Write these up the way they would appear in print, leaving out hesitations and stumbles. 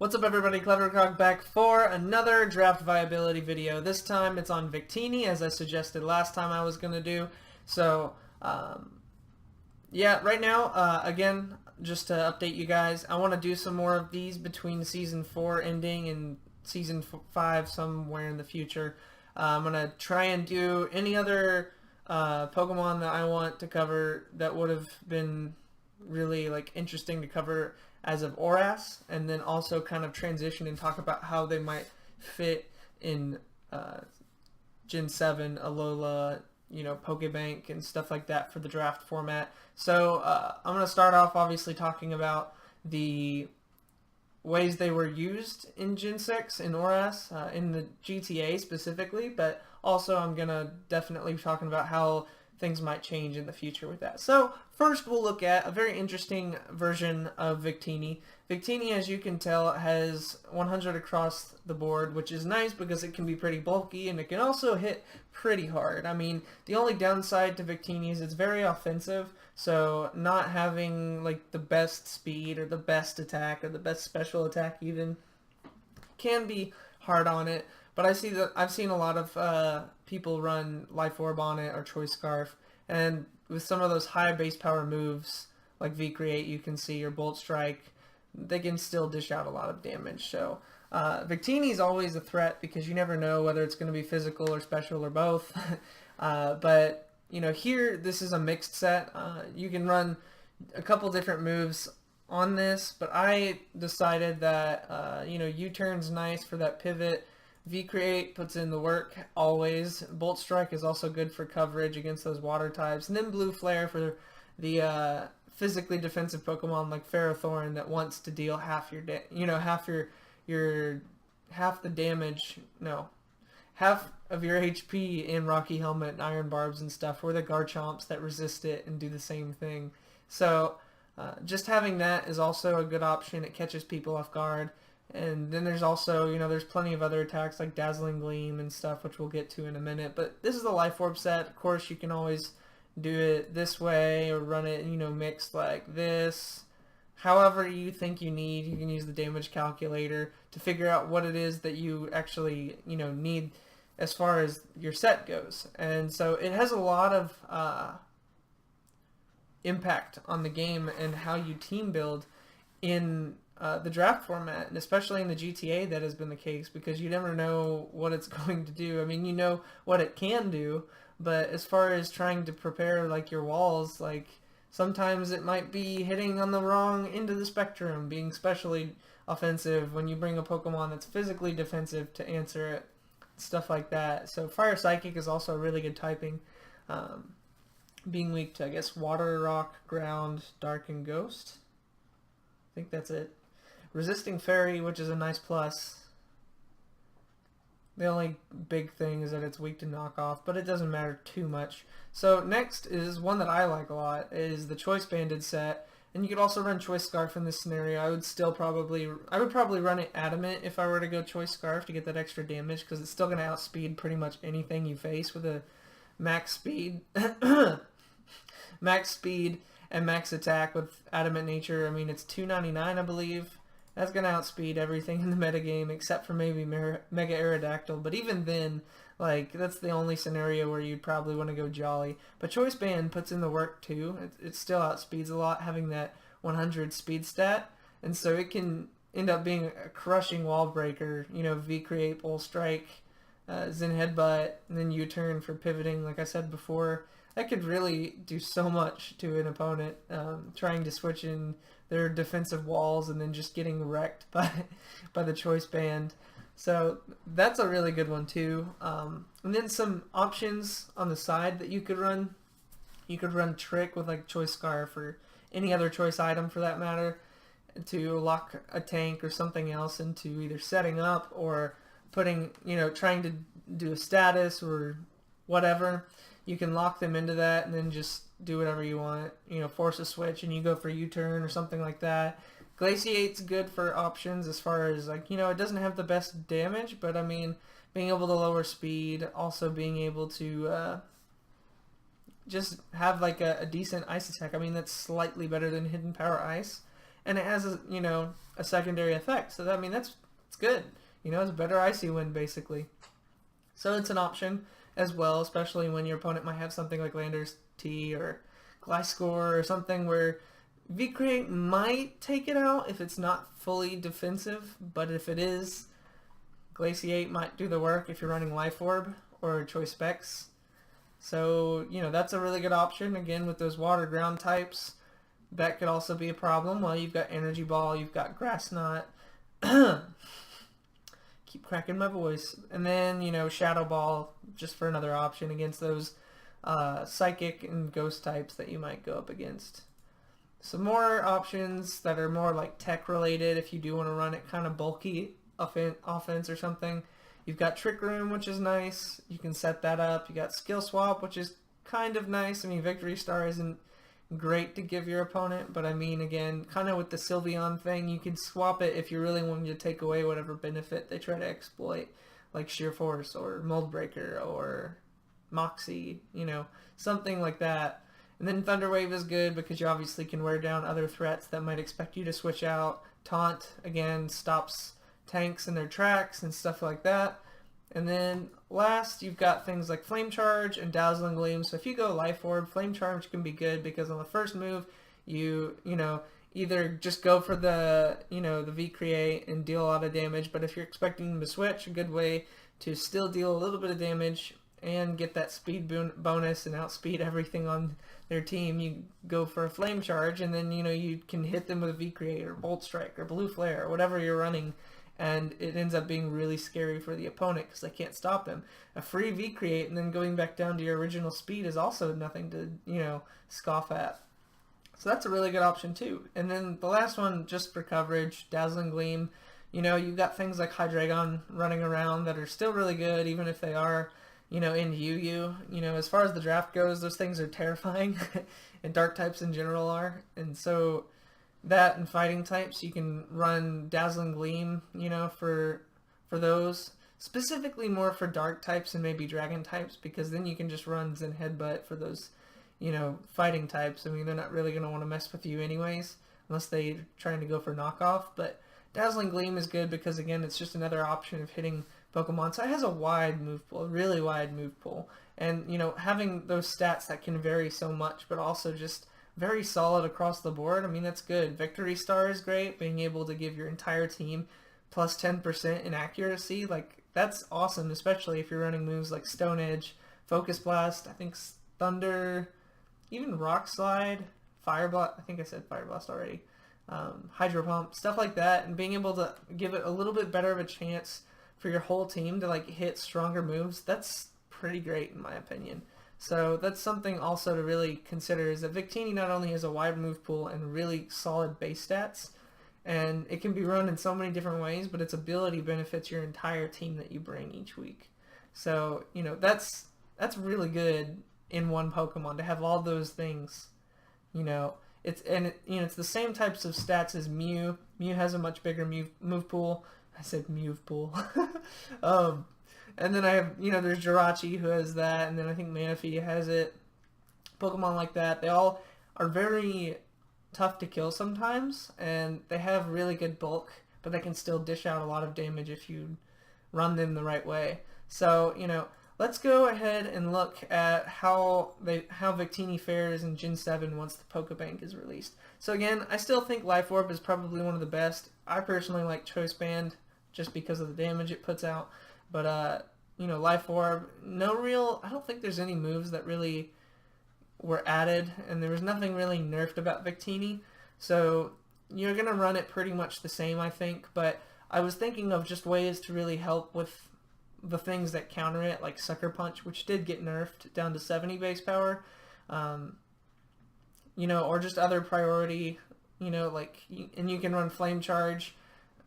What's up everybody, KleverKrok back for another draft viability video. This time it's on Victini, as I suggested last time I was going to do. So, yeah, right now, again, just to update you guys, I want to do some more of these between Season 4 ending and Season 5 somewhere in the future. I'm going to try and do any other Pokemon that I want to cover that would have been really interesting to cover as of Oras, and then also kind of transition and talk about how they might fit in Gen 7, Alola, Pokebank and stuff like that for the draft format. So I'm going to start off obviously talking about the ways they were used in Gen 6 in Oras, in the GTA specifically, but also I'm going to definitely be talking about how things might change in the future with that. So first we'll look at a very interesting version of Victini. Victini, as you can tell, has 100 across the board, which is nice because it can be pretty bulky and it can also hit pretty hard. I mean, the only downside to Victini is it's very offensive, so not having the best speed or the best attack or the best special attack even can be hard on it. But I've seen a lot of people run Life Orb on it or Choice Scarf, and with some of those high base power moves like V-Create, you can see, or Bolt Strike, they can still dish out a lot of damage. So Victini is always a threat because you never know whether it's going to be physical or special or both. But here this is a mixed set. You can run a couple different moves on this, but I decided that U-turn's nice for that pivot. V-Create puts in the work always. Bolt Strike is also good for coverage against those water types. And then Blue Flare for the physically defensive Pokemon like Ferrothorn that wants to deal half the damage, half of your HP in Rocky Helmet and Iron Barbs and stuff, or the Garchomps that resist it and do the same thing. So just having that is also a good option. It catches people off guard. And then there's also, there's plenty of other attacks like Dazzling Gleam and stuff, which we'll get to in a minute. But this is the Life Orb set. Of course, you can always do it this way or run it, mixed like this. However you think you need, you can use the damage calculator to figure out what it is that you actually, need as far as your set goes. And so it has a lot of impact on the game and how you team build in the draft format, and especially in the GTA that has been the case, because you never know what it's going to do. I mean, you know what it can do, but as far as trying to prepare your walls, sometimes it might be hitting on the wrong end of the spectrum, being especially offensive when you bring a Pokemon that's physically defensive to answer it, stuff like that. So Fire Psychic is also a really good typing, being weak to, I guess, Water, Rock, Ground, Dark, and Ghost. I think that's it. Resisting Fairy, which is a nice plus. The only big thing is that it's weak to knockoff, but it doesn't matter too much. So next is one that I like a lot, is the Choice Banded set. And you could also run Choice Scarf in this scenario. I would probably run it Adamant if I were to go Choice Scarf to get that extra damage, because it's still going to outspeed pretty much anything you face with a max speed. Max speed and max attack with Adamant Nature. I mean, it's 299, I believe. That's going to outspeed everything in the metagame except for maybe Mega Aerodactyl. But even then, that's the only scenario where you'd probably want to go Jolly. But Choice Band puts in the work too. It still outspeeds a lot, having that 100 speed stat. And so it can end up being a crushing wall breaker. V-Create, Bolt Strike, Zen Headbutt, and then U-turn for pivoting, like I said before. That could really do so much to an opponent, trying to switch in their defensive walls and then just getting wrecked by the Choice Band. So that's a really good one too. And then some options on the side that you could run. You could run Trick with Choice Scarf or any other choice item for that matter to lock a tank or something else into either setting up or putting, trying to do a status or whatever. You can lock them into that and then just do whatever you want. Force a switch and you go for U-turn or something like that. Glaciate's good for options as far as it doesn't have the best damage, but I mean, being able to lower speed, also being able to just have a decent ice attack. I mean, that's slightly better than Hidden Power Ice. and it has a, a secondary effect. So that, I mean, it's good. It's a better Icy Wind basically. So it's an option as well, especially when your opponent might have something like Lander's T or Gliscor or something where V-Create might take it out if it's not fully defensive, but if it is, Glaciate might do the work if you're running Life Orb or Choice Specs. So, that's a really good option. Again, with those water ground types, that could also be a problem. Well, you've got Energy Ball, you've got Grass Knot. Keep cracking my voice. And then, Shadow Ball, just for another option against those Psychic and Ghost types that you might go up against. Some more options that are more like tech related if you do want to run it kind of bulky offense or something. You've got Trick Room, which is nice. You can set that up. You got Skill Swap, which is kind of nice. I mean, Victory Star isn't great to give your opponent, but I mean, again, kind of with the Sylveon thing, you can swap it if you really want to take away whatever benefit they try to exploit, like Sheer Force or Mold Breaker or Moxie, something like that. And then Thunder Wave is good because you obviously can wear down other threats that might expect you to switch out. Taunt, again, stops tanks in their tracks and stuff like that. And then last, you've got things like Flame Charge and Dazzling Gleam. So if you go Life Orb, Flame Charge can be good because on the first move, you either just go for the, the V-Create and deal a lot of damage. But if you're expecting them to switch, a good way to still deal a little bit of damage and get that speed bonus and outspeed everything on their team, you go for a Flame Charge, and then, you can hit them with a V-Create or Bolt Strike or Blue Flare or whatever you're running, and it ends up being really scary for the opponent because they can't stop them. A free V-Create and then going back down to your original speed is also nothing to, scoff at. So that's a really good option too. And then the last one, just for coverage, Dazzling Gleam. You've got things like Hydreigon running around that are still really good, even if they are, in UU. As far as the draft goes, those things are terrifying, and dark types in general are. And so that and fighting types, you can run Dazzling Gleam, for those. Specifically more for dark types and maybe dragon types, because then you can just run Zen Headbutt for those, fighting types. I mean, they're not really going to want to mess with you anyways, unless they're trying to go for knockoff. But Dazzling Gleam is good because, again, it's just another option of hitting Pokemon. So it has a wide move pool, a really wide move pool. And, having those stats that can vary so much, but also just very solid across the board, I mean, that's good. Victory Star is great, being able to give your entire team plus 10% in accuracy. Like, that's awesome, especially if you're running moves like Stone Edge, Focus Blast, I think Thunder, even Rock Slide, Fire Blast, I think I said Fire Blast already, Hydro Pump, stuff like that, and being able to give it a little bit better of a chance for your whole team to like hit stronger moves, that's pretty great in my opinion. So that's something also to really consider, is that Victini not only has a wide move pool and really solid base stats, and it can be run in so many different ways, but its ability benefits your entire team that you bring each week. So, that's really good in one Pokemon to have all those things. It's the same types of stats as Mew. Mew has a much bigger move pool. I said Mew pool. And then I have, there's Jirachi who has that, and then I think Manaphy has it. Pokemon like that, they all are very tough to kill sometimes, and they have really good bulk, but they can still dish out a lot of damage if you run them the right way. So, let's go ahead and look at how Victini fares in Gen 7 once the Pokebank is released. So again, I still think Life Orb is probably one of the best. I personally like Choice Band just because of the damage it puts out. But, Life Orb, I don't think there's any moves that really were added, and there was nothing really nerfed about Victini. So you're going to run it pretty much the same, I think. But I was thinking of just ways to really help with the things that counter it, like Sucker Punch, which did get nerfed down to 70 base power. Or just other priority, and you can run Flame Charge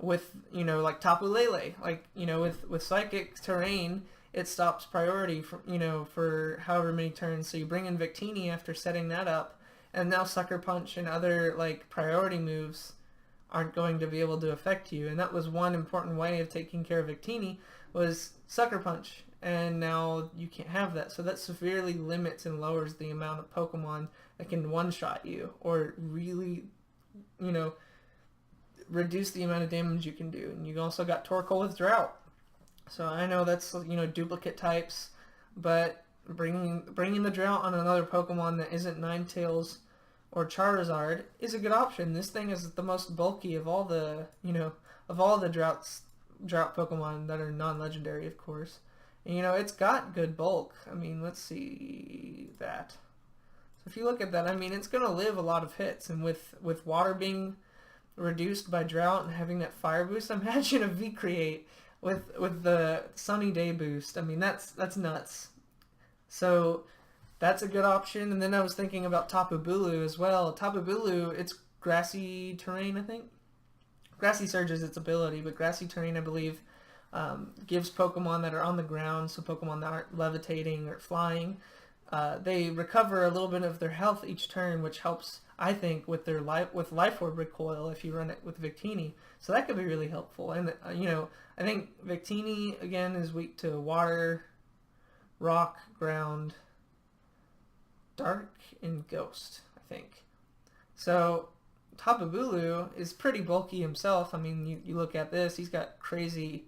with, like Tapu Lele, like, with Psychic Terrain, it stops priority for however many turns. So you bring in Victini after setting that up, and now Sucker Punch and other like priority moves aren't going to be able to affect you. And that was one important way of taking care of Victini, was Sucker Punch, and now you can't have that. So that severely limits and lowers the amount of Pokemon that can one-shot you, or really, reduce the amount of damage you can do. And you also got Torkoal with Drought. So I know that's, duplicate types, but bringing the Drought on another Pokemon that isn't Ninetales or Charizard is a good option. This thing is the most bulky of all the, drought Pokemon that are non-legendary, of course. And, it's got good bulk. I mean, let's see that. So if you look at that, I mean, it's going to live a lot of hits. And with water being reduced by Drought and having that fire boost, imagine a V-Create with the Sunny Day boost. I mean, that's nuts. So that's a good option. And then I was thinking about Tapu Bulu as well. Tapu Bulu, it's grassy terrain, I think. Grassy Surge is its ability, but grassy terrain, I believe, gives Pokemon that are on the ground, so Pokemon that aren't levitating or flying, they recover a little bit of their health each turn, which helps, I think, with their Life Orb recoil if you run it with Victini. So that could be really helpful. And I think Victini again is weak to water, rock, ground, dark, and ghost, I think. So Tapu Bulu is pretty bulky himself. I mean, you look at this, he's got crazy,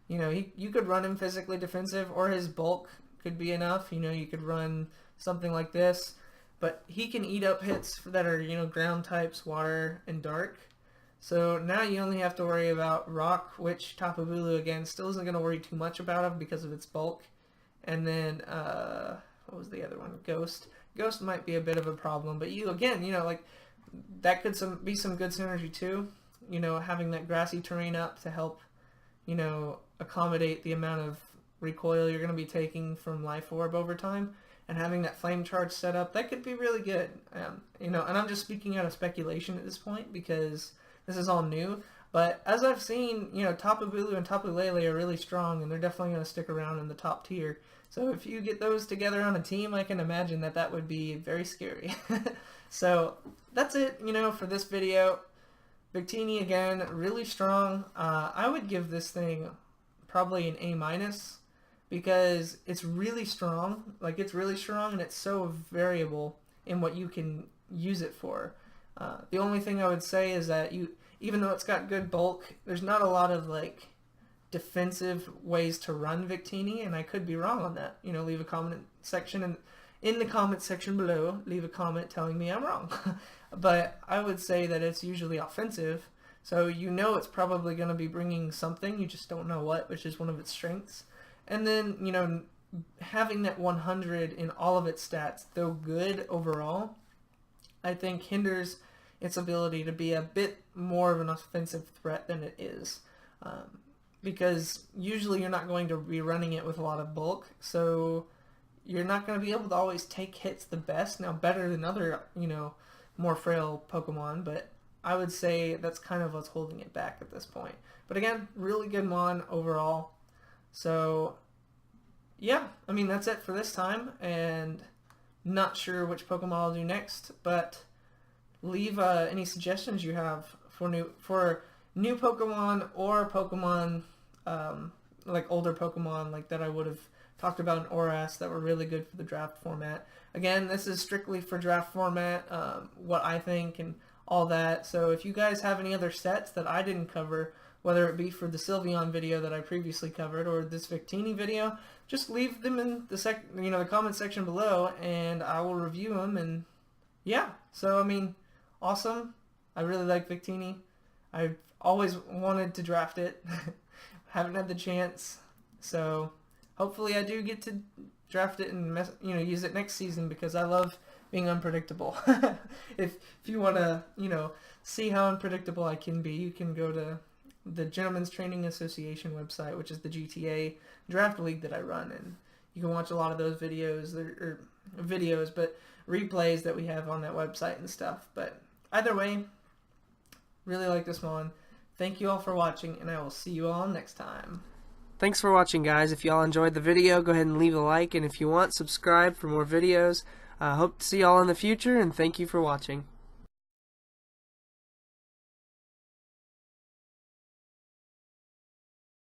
you could run him physically defensive, or his bulk could be enough. You could run something like this, but he can eat up hits that are, ground types, water, and dark. So now you only have to worry about rock, which Tapu Bulu, again, still isn't going to worry too much about him because of its bulk. And then, what was the other one? Ghost. Ghost might be a bit of a problem, but that could be some good synergy too. Having that grassy terrain up to help, accommodate the amount of recoil you're going to be taking from Life Orb over time, and having that Flame Charge set up, that could be really good. And I'm just speaking out of speculation at this point because this is all new. But as I've seen, Tapu Bulu and Tapu Lele are really strong, and they're definitely going to stick around in the top tier. So if you get those together on a team, I can imagine that would be very scary. So that's it, for this video. Victini, again, really strong. I would give this thing probably an A- because it's really strong. It's really strong, and it's so variable in what you can use it for. The only thing I would say is that even though it's got good bulk, there's not a lot of defensive ways to run Victini, and I could be wrong on that. Leave a comment section, and in the comment section below, leave a comment telling me I'm wrong. But I would say that it's usually offensive, so it's probably going to be bringing something, you just don't know what, which is one of its strengths. And then, having that 100 in all of its stats, though good overall, I think hinders its ability to be a bit more of an offensive threat than it is. Because usually you're not going to be running it with a lot of bulk, so you're not going to be able to always take hits the best. Now, better than other, more frail Pokemon, but I would say that's kind of what's holding it back at this point. But again, really good Mon overall. So, yeah, I mean, that's it for this time, and not sure which Pokemon I'll do next, but leave any suggestions you have for new Pokemon, or Pokemon, older Pokemon that I would have talked about in Oras that were really good for the draft format. Again, this is strictly for draft format, what I think and all that. So if you guys have any other sets that I didn't cover, whether it be for the Sylveon video that I previously covered or this Victini video, just leave them in the comment section below, and I will review them. And yeah, so I mean, awesome. I really like Victini. I've always wanted to draft it. Haven't had the chance, so hopefully I do get to draft it and use it next season, because I love being unpredictable. If you want to see how unpredictable I can be, you can go to the Gentlemen's Training Association website, which is the GTA draft league that I run, and you can watch a lot of those videos, but replays that we have on that website and stuff. But either way, really like this one. Thank you all for watching, and I will see you all next time. Thanks for watching, guys. If you all enjoyed the video, go ahead and leave a like, and if you want, subscribe for more videos. Hope to see you all in the future, and thank you for watching.